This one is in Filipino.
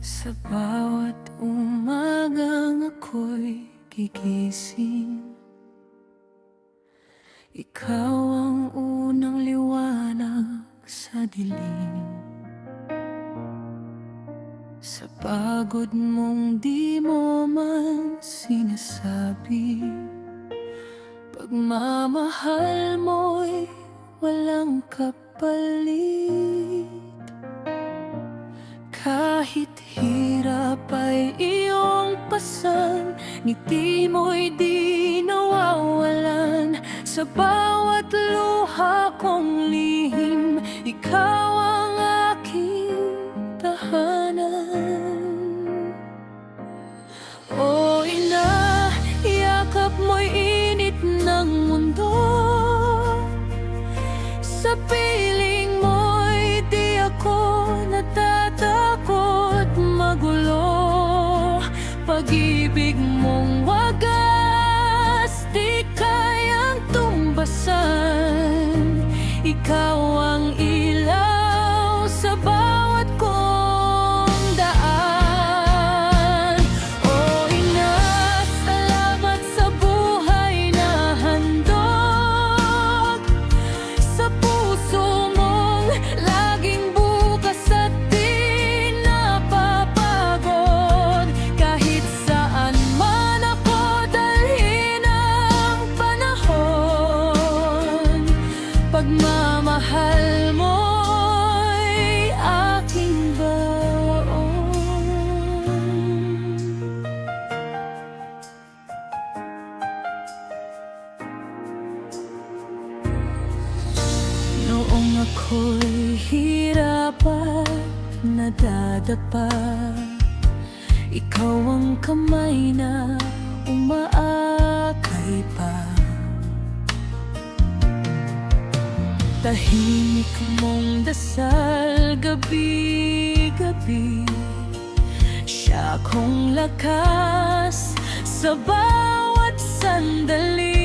Sa bawat umagang ako'y gigising, ikaw ang unang liwanag sa dilim. Sa pagod mong di mo man sinasabi, pagmamahal mo'y walang kapalit. Kahit hirap ay iyong pasan, ngiti mo'y di nawawalan. Sa bawat luha kong lihim, ikaw ang aking tahanan. O ina, yakap mo'y init ng mundo. Sa piling mo'y di ako natatakot magulo. Pag-ibig mong wagas di kayang tumbasan. Ikaw ang ilaw sa bawat kong daan. O ina, salamat sa buhay na handog. Sa puso mong laging bukas at di napapagod. Kahit saan man ako dalhin ang panahon, pagmamahal mo'y aking baon. Noong ako'y hirap at nadadapa, ikaw ang kamay na umaakay pa. Tahimik mong dasal gabi-gabi, siya kong lakas sa bawat sandali.